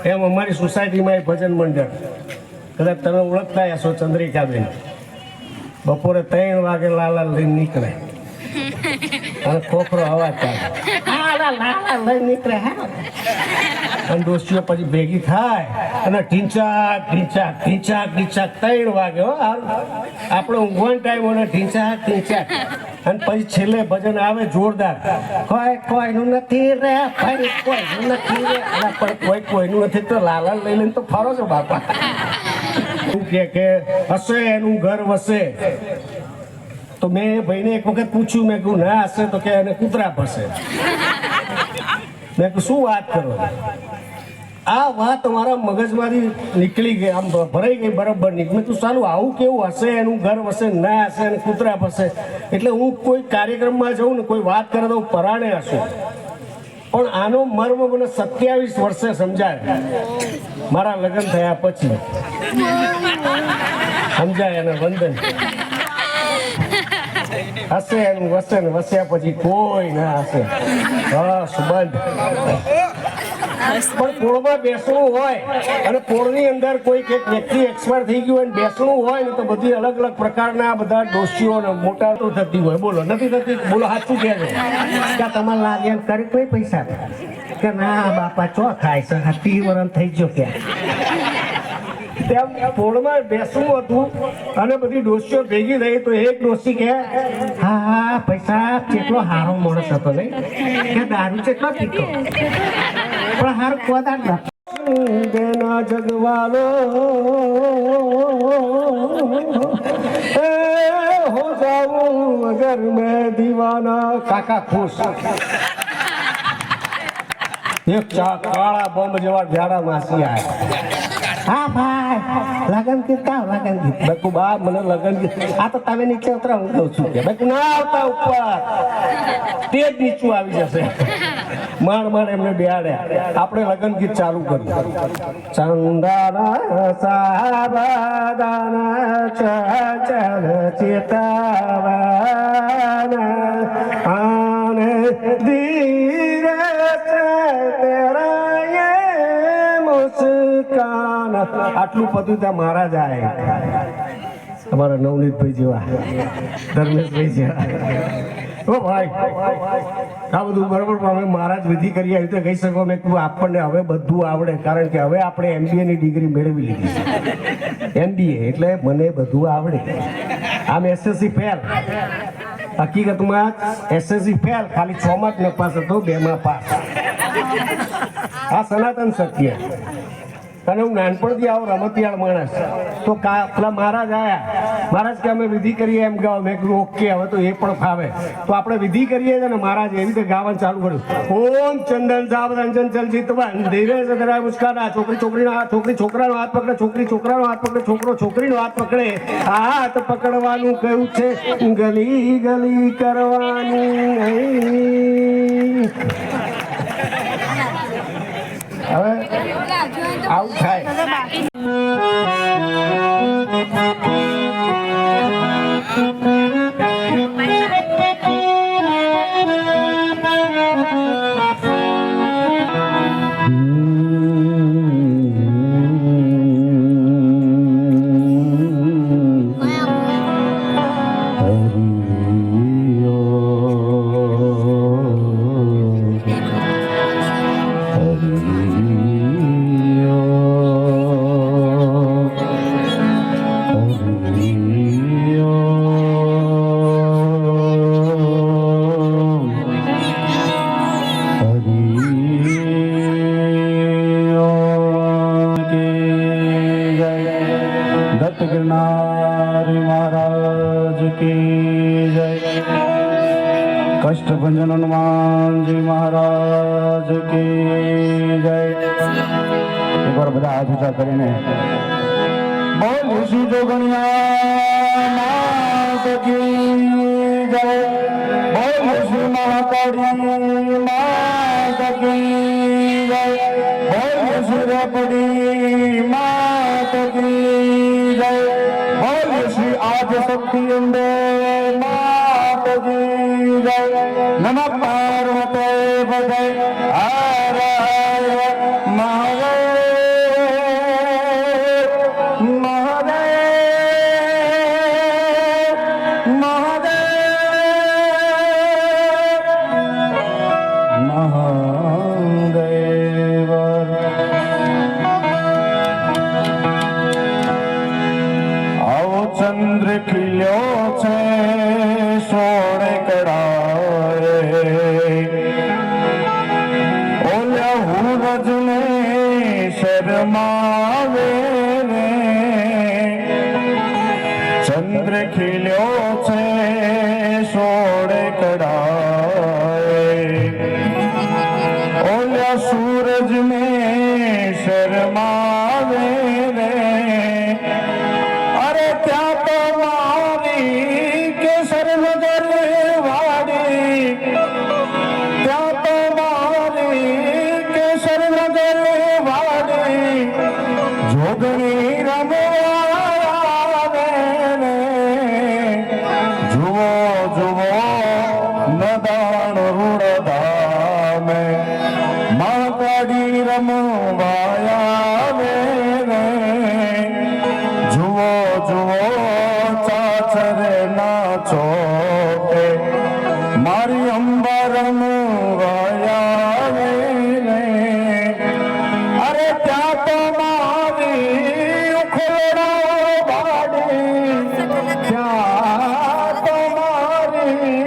એમ અમારી સોસાયટીમાં એક ભજન મંડળ, કદાચ તમે ઓળખતા હશો, ચંદ્રિકાબેન, બપોરે 3 વાગે લાલા લઈને નીકળે અને ખોખરો અવાજ કાઢે, લઈને નીકળે. અને દોસ્તીઓ પછી ભેગી થાય અને ઢીંચાક ઢીંચાક ઢીંચાક ઢીંચાક 3 વાગે. હો આપણે ઊંઘવાનો ટાઈમ હોય ઢીંચાક ઢીંચાક. અને પછી છેલ્લે ભજન આવે જોરદાર, કોઈ કોઈનું નથી રે ભાઈ, કોઈનું નથી રે. પણ કોઈનું નથી તો લાલા લઈ લઈને તો ફરો છો બાપા. શું કે હશે એનું ઘર વસે. તો મેં એ ભાઈને એક વખત પૂછ્યું, મેં કહ્યું ના હશે તો કે એને કૂતરા ફસે. મેં કહ્યું શું વાત કરો? આ વાત મારા મગજમાંથી નીકળી ગઈ, આમ ભરાઈ ગઈ બરાબર નીકળી. મેં તું સાલું આવું કેવું હશે એનું ઘર વસે, ના હશે અને કૂતરા ફસે. એટલે હું કોઈ કાર્યક્રમમાં જાઉં ને કોઈ વાત કરે તો હું પરાણે હશું, પણ આનો મર્મ મને 27 વર્ષે સમજાય, મારા લગ્ન થયા પછી સમજાય. અને વંદન હશે એનું વસે ને વસ્યા પછી કોઈ ના હશે. બસ બંધ. પણ પોળમાં બેસવું હોય અને પોળની અંદર કોઈ એક વ્યક્તિ એક્સપાયર થઈ ગયું હોય બેસવું હોય ને તો બધી અલગ અલગ પ્રકારના બધા ડોશીઓ મોટા તો થતી હોય. બોલો નથી થતી? બોલો સાચું કહેજો. ક્યાં તમારે લાગે એમ કરી કોઈ પૈસા કે ના બાપા ચો ખાય છે, 30 વર્ષ થઈ ગયો ક્યાં. ત્યાં પોળમાં બેસવું હતું અને બધી ડોશીઓ ભેગી થઈ તો એક ડોશી કે હા પૈસા કેટલો સારો માણસ હતો નહીં કે દારૂ કેટલો પીતો પણ હાર કોદા દેના જગવાલો હો જાઉં અગર મેં દીવાના. કાકા ખુશ. એક કાળા બોમ્બ જેવા જાડા માસી આવ્યા. હા ભાઈ લગન કીધા લગન કીધું. બેકુ બા મને લગન કીધું. આ તો તમે નીચે ઉતરા હું કહું છું કે બેકુ ના આવતા ઉપર, તે જ નીચું આવી જશે. માંડ માંડ એમને બેહાડ્યા. આપણે લગન ગીત ચાલુ કર્યું. ચંદાના સાબદાના ચંચળ ચેતાવાના આને ધીરે આટલું પતું ત્યાં મહારાજ આવે, અમારા નવનીતભાઈ જેવા, ધર્મેશભાઈ જેવા. ઓ ભાઈ આ બધું બરોબર, પણ અમે મહારાજ વિધિ કરી આવી તો કહી શકો મેં તું આપણને હવે બધું આવડે, કારણ કે હવે આપણે MBA ની ડિગ્રી મેળવી લીધી છે. MBA એટલે મને બધું આવડે. આમ SSC ફેલ, હકીકતમાં SSC ફેલ, ખાલી 6 માં જ નપાસ હતો, 2 માં પાસ. આ સનાતન સત્ય. અને હું નાનપણથી આવો રમતિયાળ માણસ. તો પેલા મહારાજ આવ્યા, મહારાજ કે અમે વિધિ કરીએ એમ ગાઓ. મેં કીધું ઓકે, હવે તો એ પણ ફાવે. તો આપણે વિધિ કરીએ છીએ ને મહારાજ એવી રીતે ગાવાનું ચાલુ કર્યું. ઓમ ચંદન સાવધાન ચંચલ ચિતવન ધીરે સદરા મુસ્કાના. છોકરી છોકરીનો હાથ, છોકરી છોકરાનો હાથ પકડે, છોકરી છોકરાનો હાથ પકડે, છોકરો છોકરીનો હાથ પકડે. હાથ પકડવાનું કહ્યું છે, ગલી ગલી કરવાની. હવે આવું થાય. કષ્ટભંજન હનુમાનજી મહારાજ કી જય. એકવાર બધા હાથ ઊંચા કરીને બોલ ઋષિ જોગણિયા માત કી જય. બોલ ઋષિ મહાકાળી માત કી જય. બોલ ઋષિ રેપડી માત કી જય. બોલ ઋષિ આદિ શક્તિ અંબે માત કી જય. નમઃ પાર્વતે પતય હર હર મહાદેવ. ખીલ્યો છે સોળે કડાએ ઓલ્યા હુરજને શરમાવે રે ચંદ્ર ખીલ્યો છે સોળે કડાએ ઓલ્યા સૂરજને શરમાવે રે અરે ત્યાં તો મારી કેસર નગર વાડી ત્યાં તો મારી કેસર નગર વાડી જોગણી રમવા રે જુઓ જુઓ નદાણ રૂડધામે માતાડી રમવાયા રે જુઓ જુઓ ચાચરે નાચો કે મારી અંબા રમવાયા રે અરે ત્યાં તો મારી ઉખેડો વાડી ત્યાં તો મારી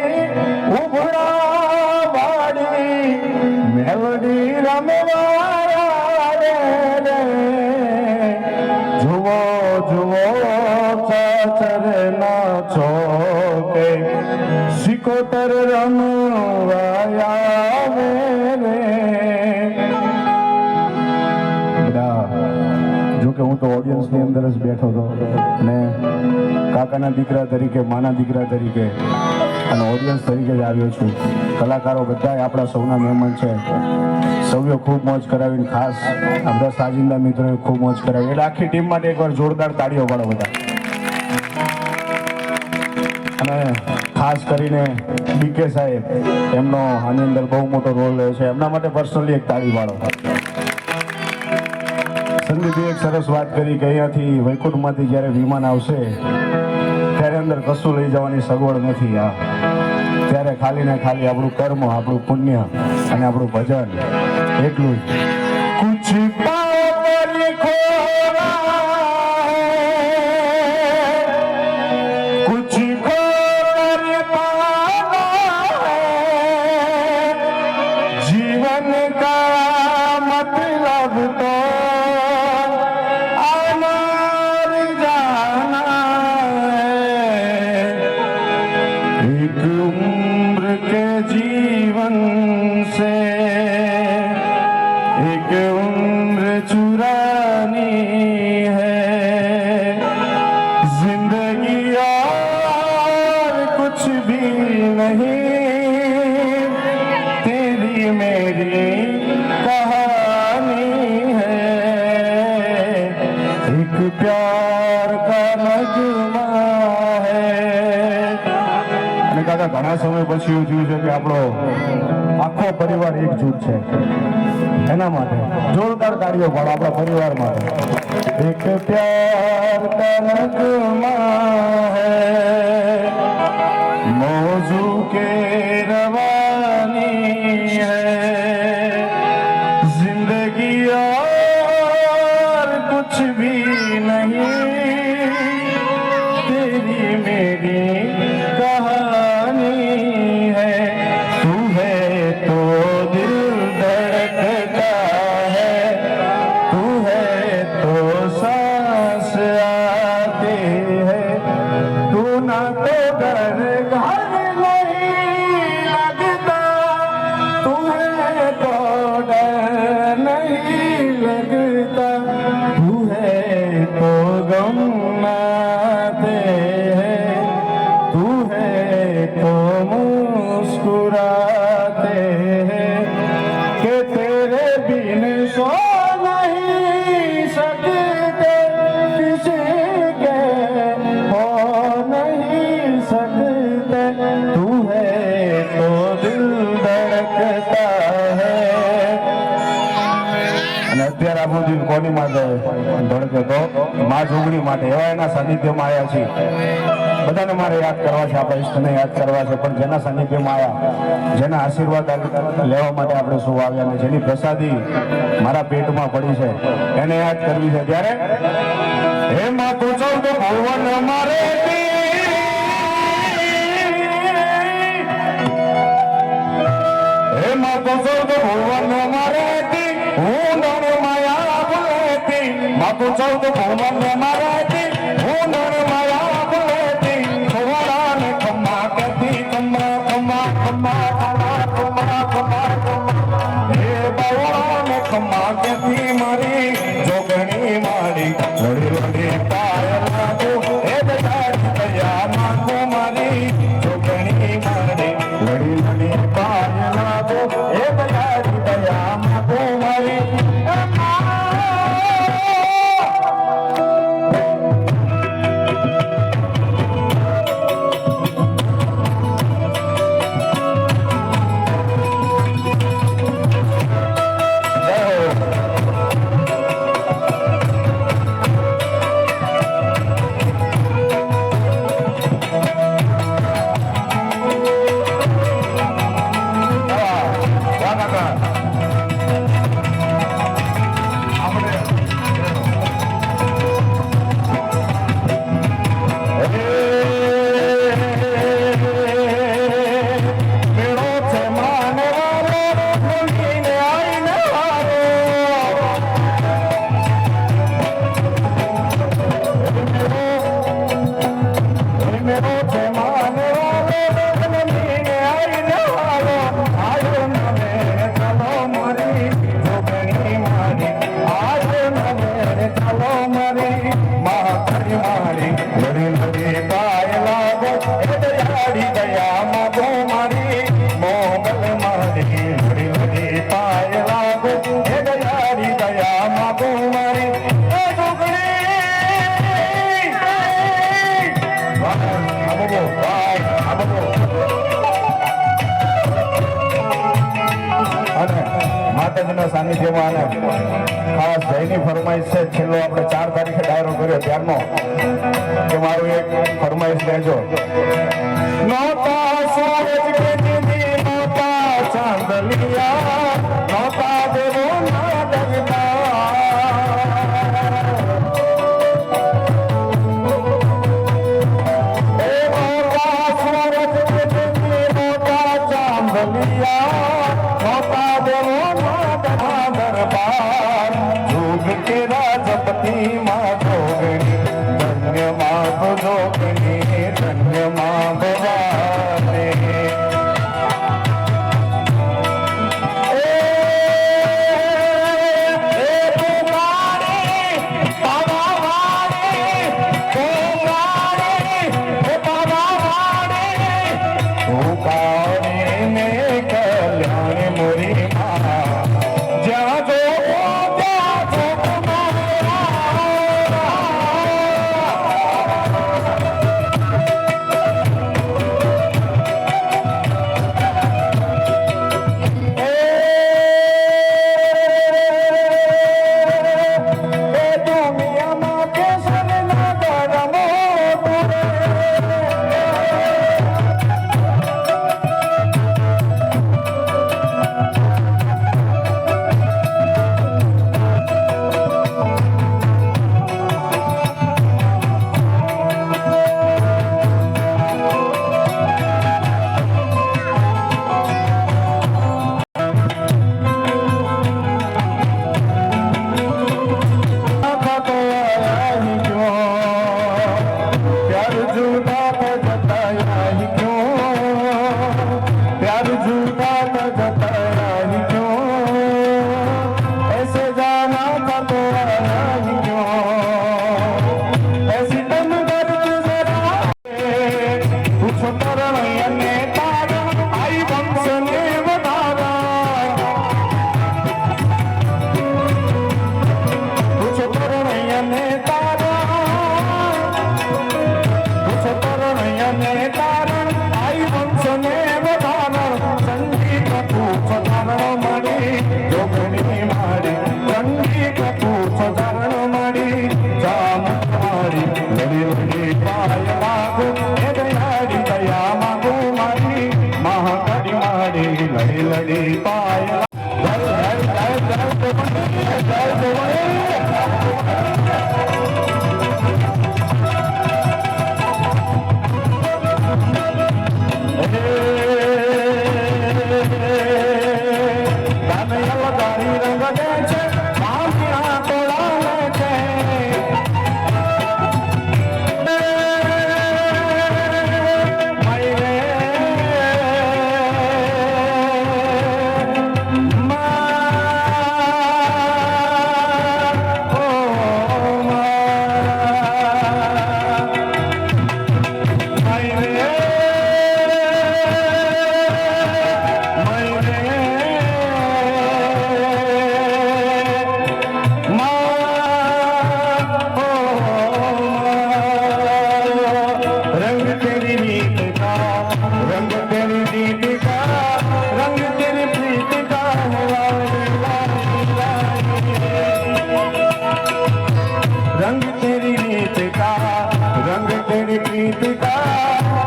ઉભડા વાડી મેલડી રમવાયા રે જુઓ જુઓ ચાચરે નાચો કે સિકોતર રમવાયા રે જો કે હું તો ઓડિયન્સની અંદર જ બેઠો હતો ને કાકાના દીકરા તરીકે માના દીકરા તરીકે અને ઓડિયન્સ તરીકે જ આવ્યો છું. કલાકારો બધા આપણા સૌના મહેમાન છે. સૌએ ખૂબ મોજ કરાવીને ખાસ આ બધા સાજિંદા મિત્રોએ ખૂબ મોજ કરાવી એટલે આખી ટીમ માટે એકવાર જોરદાર તાળીઓ પાડો બધા. અને ખાસ કરીને બીકે સાહેબ એમનો આની અંદર બહુ મોટો રોલ રહ્યો છે. એમના માટે પર્સનલી એક તાળી પાડો. સંદીપે એક સરસ વાત કરી કે અહીંયાથી વૈકુંઠમાંથી જ્યારે વિમાન આવશે ત્યારે અંદર કશું લઈ જવાની સગવડ નથી. ત્યારે ખાલી ને ખાલી આપણું કર્મ, આપણું પુણ્ય અને આપણું ભજન એટલું જ. કુછ પાવર ખોરા કુછ ખોર પાના જીવન કા મતલબ તો एक उम्र के जीवन से एक उम्र चुरानी है जिंदगी और कुछ भी नहीं तेरी मेरी कहानी है एक प्यार का नगमा है. કાકા ઘણા સમય પછી એવું થયું છે કે આપણો આખો પરિવાર એકજૂટ છે. એના માટે જોરદાર તાળીઓ પાડો આપણા પરિવાર માટે. એક પ્યાર કા નગમા હૈ મૌજુ કે રવાની હૈ जिंदगी और कुछ भी नहीं तेरी मेरी कहानी है तू है तो दिल धड़कता है तू है तो सांस आती है तू ना तो घर घर नहीं लगता तू है तो डर नहीं लगता तू है तो गम आते हैं तू है तो मुस्कुराते हैं कि तेरे बिन सो नहीं सकते किसी के हो नहीं सकते तू है तो दिल धड़कता है. અને અત્યારે આપણું દિલ કોની માટે ધડકે તો મા જોગણી માટે એવા એના સાનિધ્યમાં આવ્યા છીએ. બધાને મારે યાદ કરવા છે, આપણા ઈષ્ટને યાદ કરવા છે, પણ જેના સાનિધ્યમાં આવ્યા, જેના આશીર્વાદ લેવા માટે આપણે શું આવ્યા અને જેની પ્રસાદી મારા પેટમાં પડી છે એને યાદ કરવી છે. ત્યારે હે માં તું ચૌદ ભુવન મારે ચૌદ ભુવન મારાથી હું નર માયા બોલેતી ખોવાડાને ખમ્મા કરતી ખમ્મા ખમ્મા ખમ્મા ખમ્મા ખમ્મા ખમ્મા ખમ્મા હે બાવળાને ખમ્મા કરતી મારી જોગણી મારી લડી લડી પાય લાગો હે દયાળી દયા માંગો મારી જોગણી મારી લડી લડી પાય લાગો હે દયાળી દયા માંગો મારી માતાજીના સાનિધ્યમાં અને ખાસ જયની ફરમાઈશ છે. છેલ્લો આપણે 4 તારીખે ડાયરો કર્યો ત્યારનો કે મારું એક ફરમાઈશ લેજો. નોતા સૂરજ કે દીદી નોતા ચાંદલિયા નોતા દેવો ના ડરતા એ નોતા સૂરજ કે દીદી નોતા ચાંદલિયા नौता देवो दरबार जोग के राजपति माँ जोगनी धन्य माँ तो जोगनी धन्य माँ भवानी લડી પાયા રંગ દે છે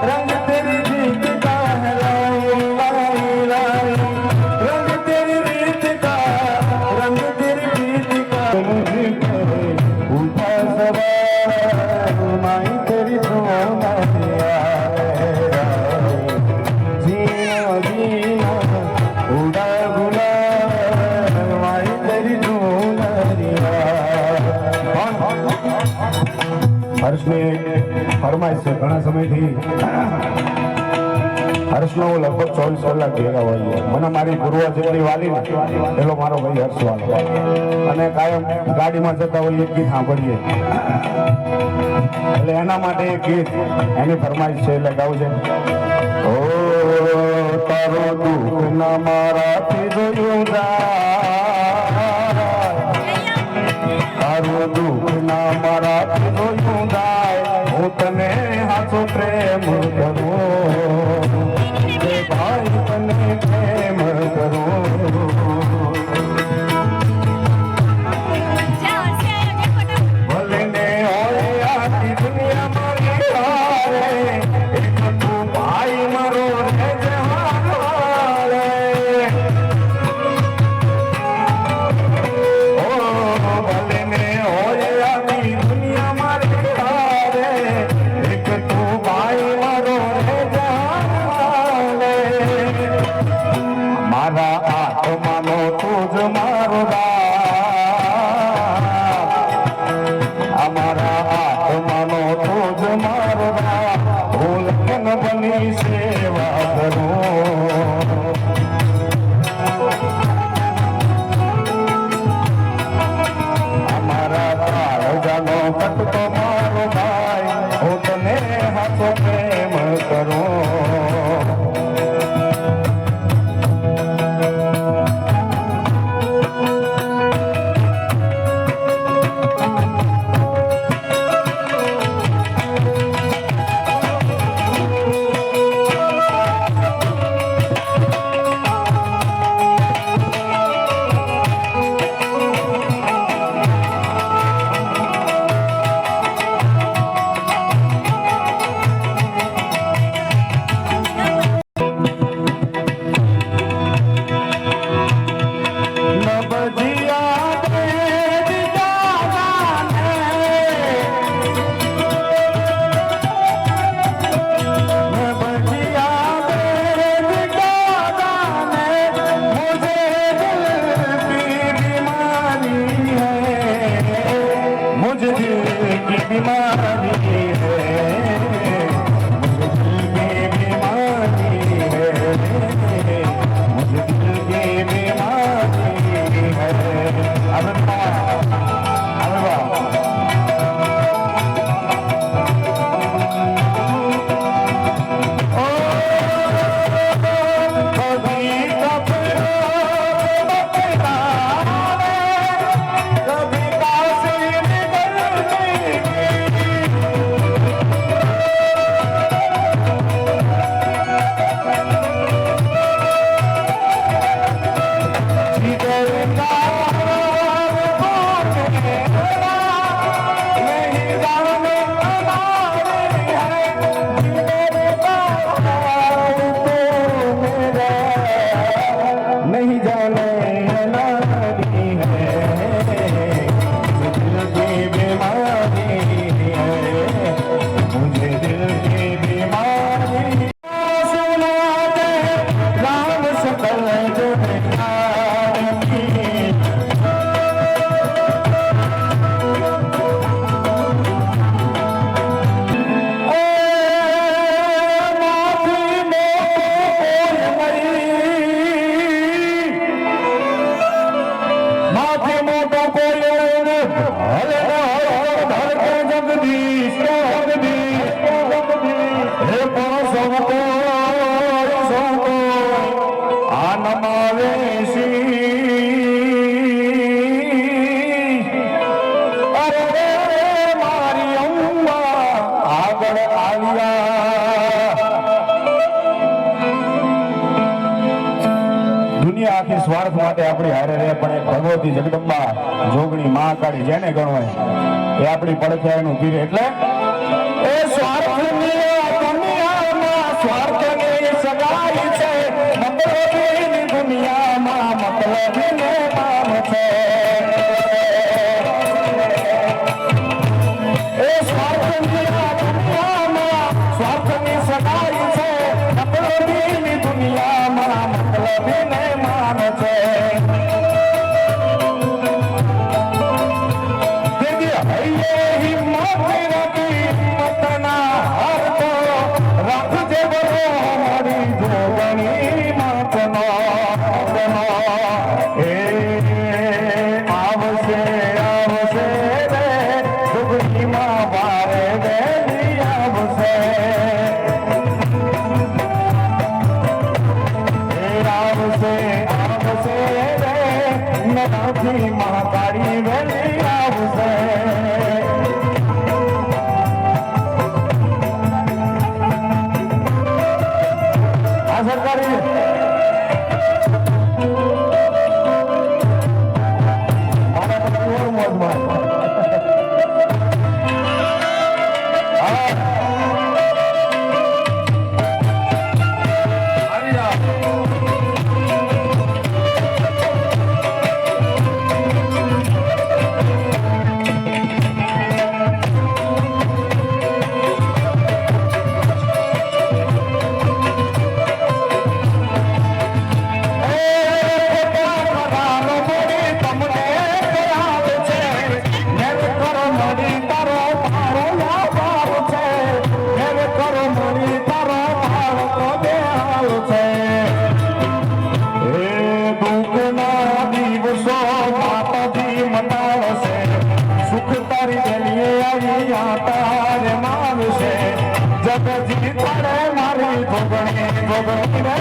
रंग तेरी रीत का है लाई लाई लाई रंग तेरी रीत का रंग तेरी रीत का मुझे करे उठा सवार माई तेरी सोना दिया जीना जीना उड़ा गुलाल माई तेरी सोना दिया હર્ષની ફરમાઈશ છે ઘણા સમયથી હર્ષનો હું લગભગ 24 કલાક ભેગા હોઈએ મને મારી પૂર્વ જેટલી વાલી ને પેલો મારો ભાઈ હર્ષ વાલો અને કાયમ ગાડીમાં જતા હોઈએ એક ગીત સાંભળીએ એટલે એના માટે એક ગીત એની ફરમાઈશ છે એટલે ગાવું છે ઓ તારો દુઃખ ના મારાથી જોયું જાય તારું દુઃખ ના મારાથી જોયું જાય હું તને હાથો પ્રેમ કરું કે ભાઈ તને પ્રેમ કરું ભલે ને હોય આખી દુનિયા મારી હારે એક તું ભાઈ મારો રે જહારે ઓ ભલે ને હોય આખી દુનિયા મારી હારે એક તું ભાઈ મારો રે જહારે મારા આત્માનો તું જ મારો અમારા આત્માનો તું જ મારો હું લગ્ન બની સેવા કરું અમારા કાળજાનો કટકો મારો ભાઈ હું તને હાથો પ્રેમ કરું દુનિયા આખી સ્વાર્થ માટે આપણી હારે રહે, પણ એક ભગવતી જગદંબા જોગણી મહાકાળી જેને ગણવાય એ આપણી પડખે એનું પીરે. એટલે એ સ્વાર્થની મતલબીને માન છે એ સ્વાર્થની આ દુનિયામાં સ્વાર્થની સગાઈ છે મતલબીની દુનિયામાં મતલબીને માન છે મહાકાળી વેલી આવશે આ સરકારી મારા પછી મોજમાં જગજી તારે મારી ભોગણી ભોગણી રે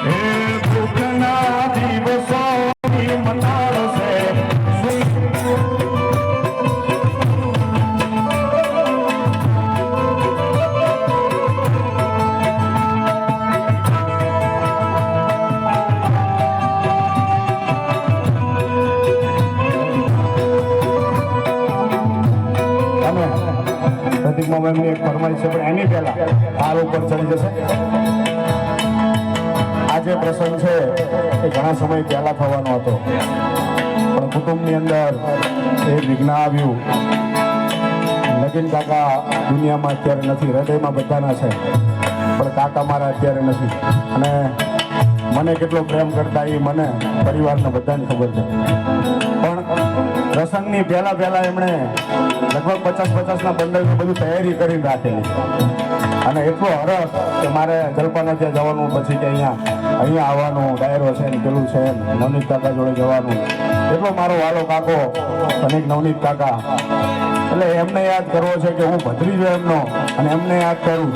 હે દુઃખના દિવસોની મનાળશે પ્રતિકમાં એમની એક ફરમાઈશ છે પણ એની પહેલા હાલ ઉપર ચડી જશે આ જે પ્રસંગ છે એ ઘણા સમય પહેલા થવાનો હતો પણ કુટુંબની અંદર એ વિઘ્ન આવ્યું નગીન કાકા દુનિયામાં અત્યારે નથી હૃદયમાં બધાના છે પણ કાકા મારા અત્યારે નથી અને મને કેટલો પ્રેમ કરતા એ મને પરિવારને બધાને ખબર છે પણ પ્રસંગની પહેલા એમણે લગભગ 50-50ના બંડલની બધું તૈયારી કરીને રાખેલી અને એટલો હરખ કે મારે જલપાના ત્યાં જવાનું પછી કે અહીંયા આવવાનું ડાયરો છે ને પેલું છે નવનીત કાકા જોડે જવાનું એટલો મારો વાલો કાકો અને એક નવનીત કાકા એટલે એમને યાદ કરવો છે કે હું ભત્રીજો એમનો અને એમને યાદ કરું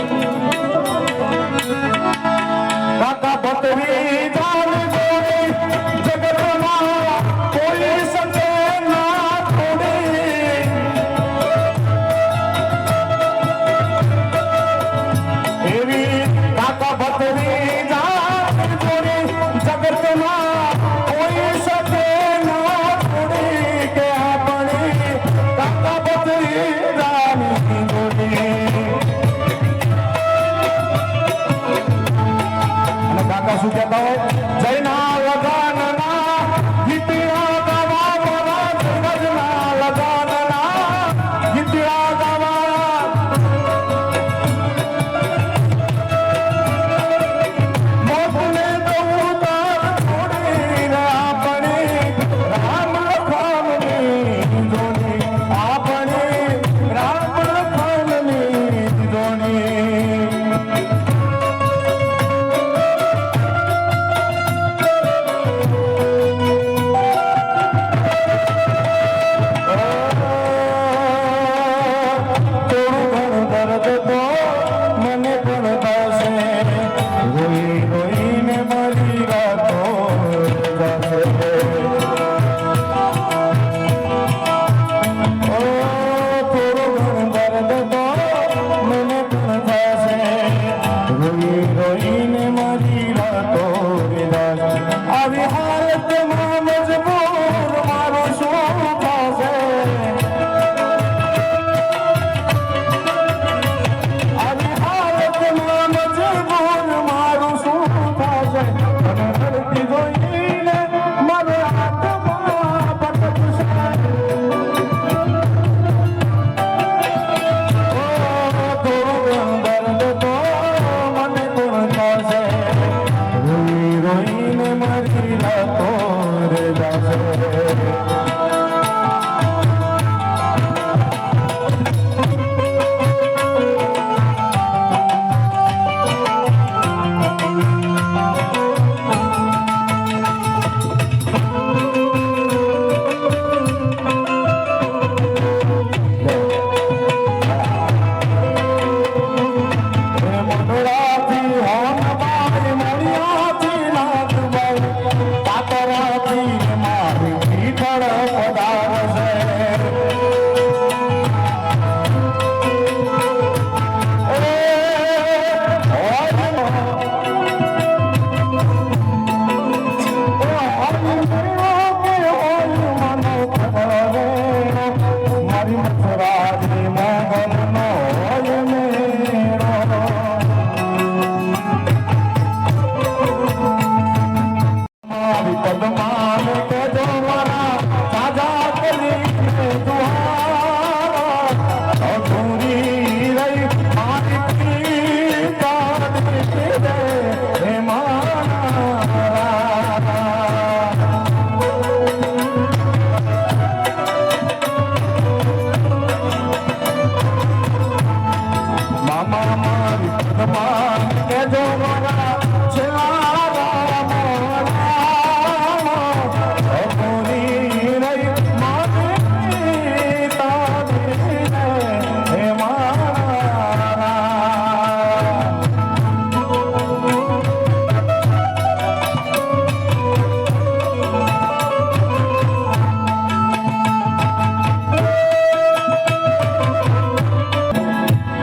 કાકા ભત્રી જગમાં કે જો મારા છેલ્લા પૂરી રહી મારી તારી હે મારા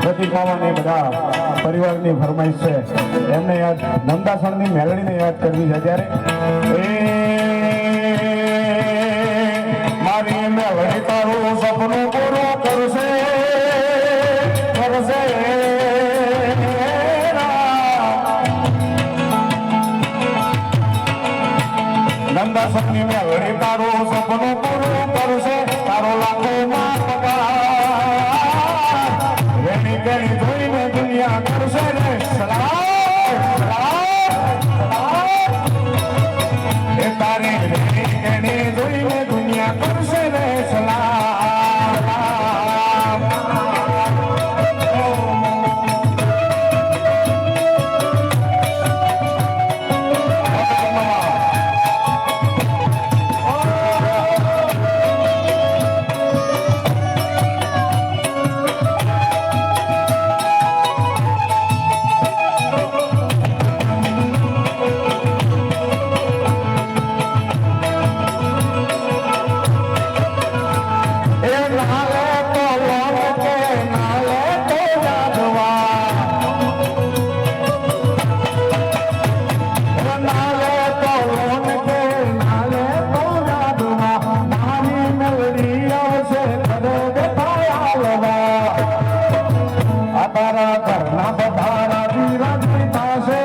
પ્રતિક મામાને બધા પરિવારની ફરમાઈશ છે એમને યાદ નંદાસણની મેલડીને યાદ કરવી છે ત્યારે મારી મેલડી તારું સપનું પૂરું કરશે કરશે નંદાસણની મેલડી તારું સપનું પૂરું કરશે તારો લાખો માં એની કરી જોઈને દુનિયા કરશે ને એ તારી એની જોઈને દુનિયા કરશે ને સલામ તારા ઘરના બધા રાજી રાજી થશે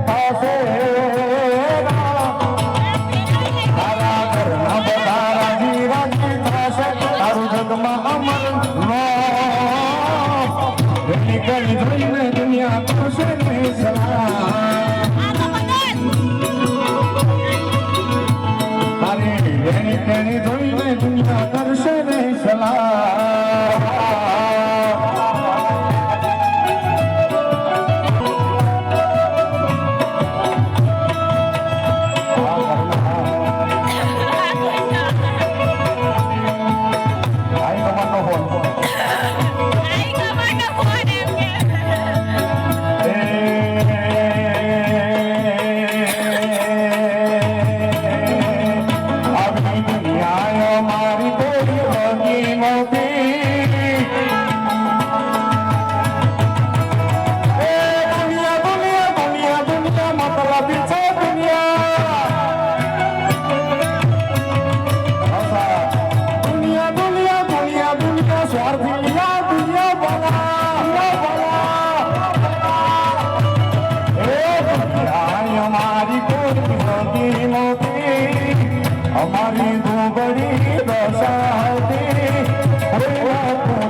થશે તારા ઘરના બધા રાજી રાજી થશે તારું જગમાં અમર એની કરી જોઈને દુનિયા કરશે ને સલામ તારી એની કરી જોઈને દુનિયા કરશે ને સલામ અમારી દુબળી દશાતી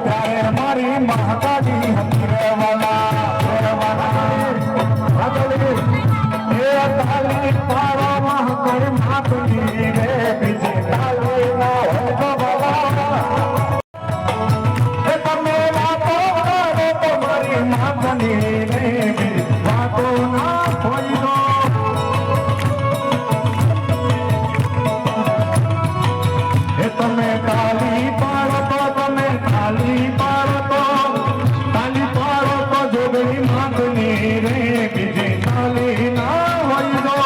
ત્યારે મારી મહાકાળી હતી તાલી પાડો મહાકર માતની રે બીજી તાલી ના તમે વાતો કરો તો મારી માતની રે વાતો ના કોઈ દો તમે તાલી પાડો તો જોગણી માંગની રે બીજી તાલી ના હોય દો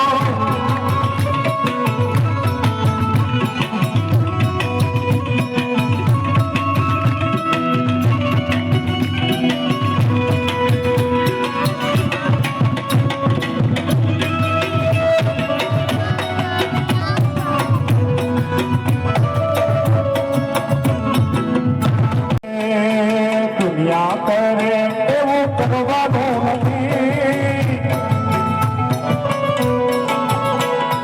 કરે એવું કરવાનું નથી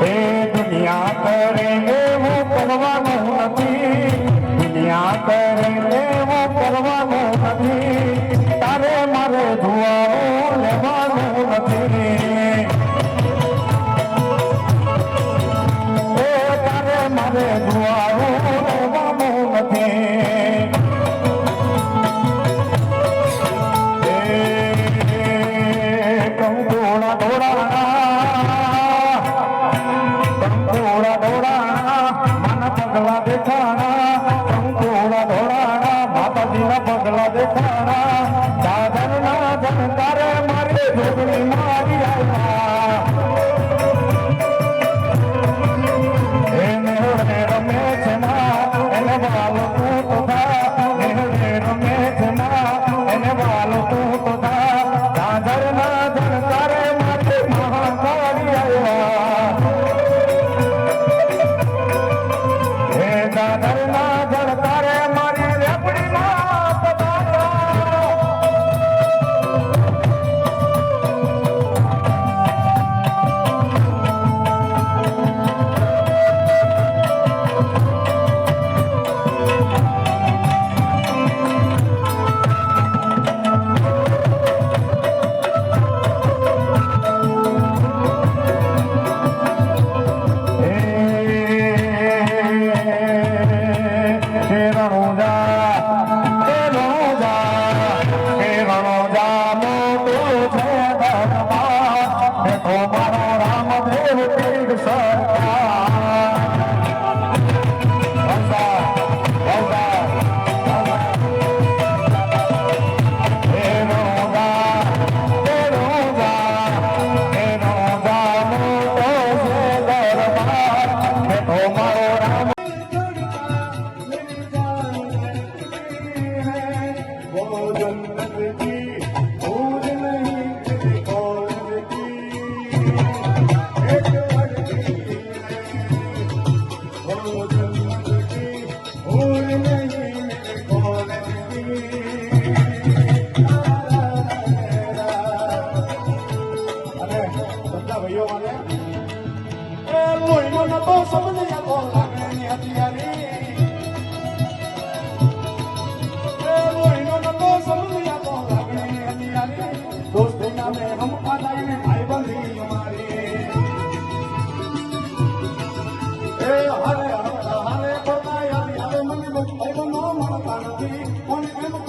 એ દુનિયા કરે એવું કરવાનું નથી દુનિયા કરે એવું કરવાનું નથી તારે મારે જોવાનું લેવાનું નથી એ તારે મારે જોવાનું લેવાનું નથી ભગવાને એમ